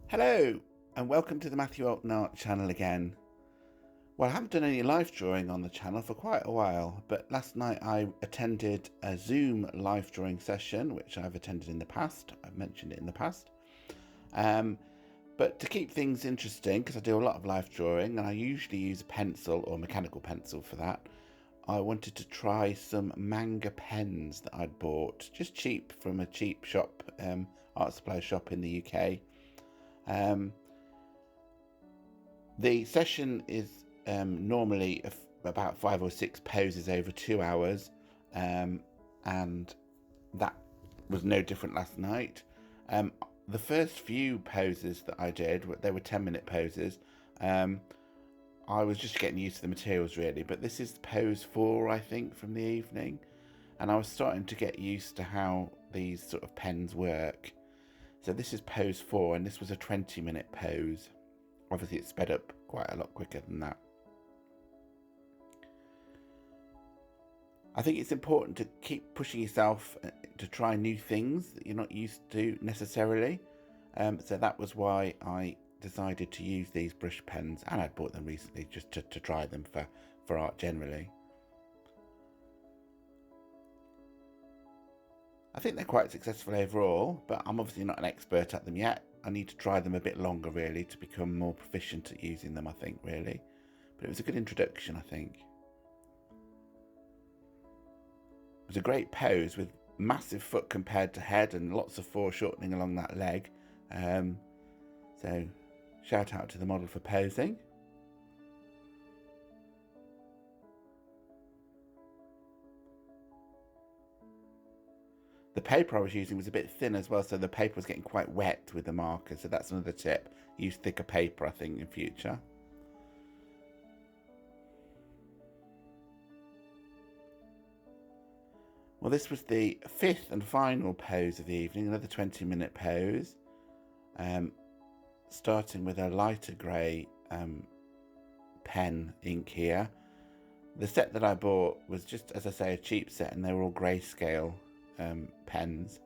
Hello, and welcome to the Matthew Alton Art channel again. Well, I haven't done any live drawing on the channel for quite a while, but last night I attended a Zoom live drawing session, which I've attended in the past. I've mentioned it in the past. But to keep things interesting, because I do a lot of live drawing and I usually use a pencil or mechanical pencil for that, I wanted to try some manga pens that I'd bought, just cheap from a cheap shop, art supply shop in the UK. The session is normally about 5 or 6 poses over 2 hours, and that was no different last night. The first few poses that I did, they were 10-minute poses. I was just getting used to the materials really, but this is pose 4, I think, from the evening, and I was starting to get used to how these sort of pens work. So this is pose 4, and this was a 20-minute pose. Obviously it's sped up quite a lot quicker than that. I think it's important to keep pushing yourself to try new things that you're not used to necessarily. So that was why I decided to use these brush pens, and I bought them recently just to try them for art generally. I think they're quite successful overall, but I'm obviously not an expert at them yet. I need to try them a bit longer really to become more proficient at using them, I think, really. But it was a good introduction, I think. It was a great pose with massive foot compared to head and lots of foreshortening along that leg. So shout out to the model for posing. The paper I was using was a bit thin as well, so the paper was getting quite wet with the marker, so that's another tip. Use thicker paper, I think, in future. Well, this was the 5th and final pose of the evening, another 20-minute pose, starting with a lighter grey pen ink here. The set that I bought was just, as I say, a cheap set, and they were all grayscale pens.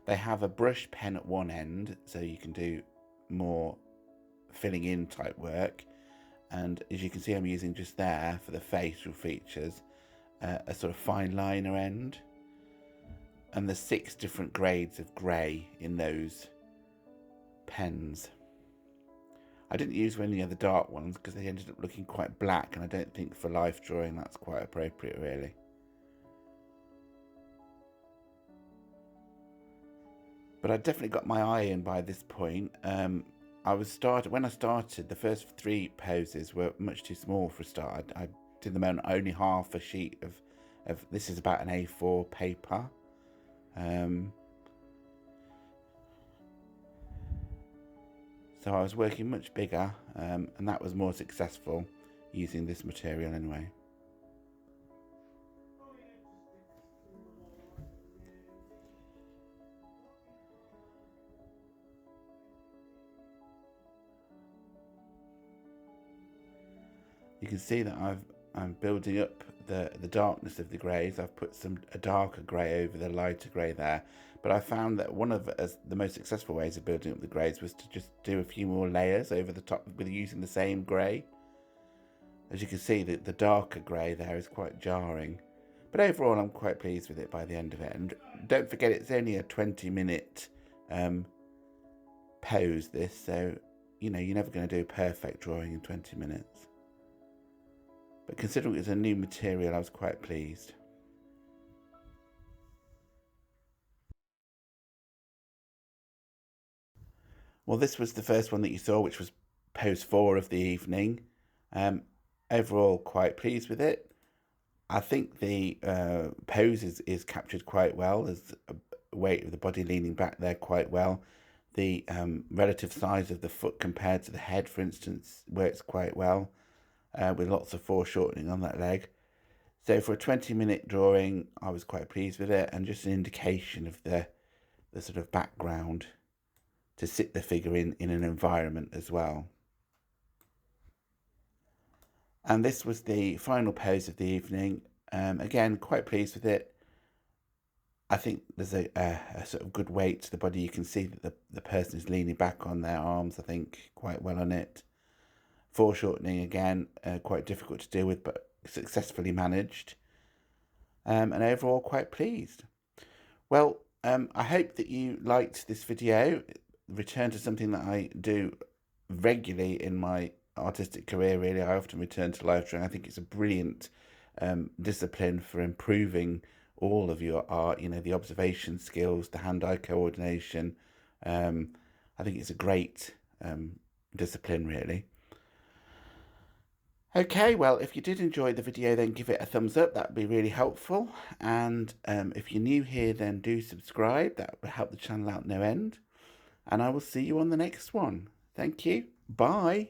They have a brush pen at one end, so you can do more filling in type work. And as you can see, I'm using just there for the facial features a sort of fine liner end. And there's 6 different grades of grey in those pens. I didn't use any of the dark ones because they ended up looking quite black, and I don't think for life drawing that's quite appropriate really. But I definitely got my eye in by this point. When I started, the first 3 poses were much too small for a start. I did them on only half a sheet of this is about an A4 paper. So I was working much bigger, and that was more successful using this material anyway. You can see that I'm building up the darkness of the greys. I've put a darker grey over the lighter grey there, but I found that one of the most successful ways of building up the greys was to just do a few more layers over the top with using the same grey. As you can see, the darker grey there is quite jarring, but overall I'm quite pleased with it by the end of it. And don't forget, it's only a 20-minute pose this, so you're never going to do a perfect drawing in 20 minutes. But considering it's a new material, I was quite pleased. Well, this was the first one that you saw, which was pose 4 of the evening. Overall, quite pleased with it. I think the pose is captured quite well. There's a weight of the body leaning back there quite well. The relative size of the foot compared to the head, for instance, works quite well, with lots of foreshortening on that leg. So for a 20-minute drawing, I was quite pleased with it, and just an indication of the sort of background to sit the figure in an environment as well. And this was the final pose of the evening. Again, quite pleased with it. I think there's a sort of good weight to the body. You can see that the person is leaning back on their arms, I think, quite well on it. Foreshortening, again, quite difficult to deal with, but successfully managed. And overall quite pleased. Well, I hope that you liked this video. Return to something that I do regularly in my artistic career, really. I often return to live drawing. I think it's a brilliant discipline for improving all of your art, you know, the observation skills, the hand-eye coordination. I think it's a great discipline, really. Okay, well, if you did enjoy the video, then give it a thumbs up. That would be really helpful. And if you're new here, then do subscribe. That will help the channel out no end. And I will see you on the next one. Thank you. Bye.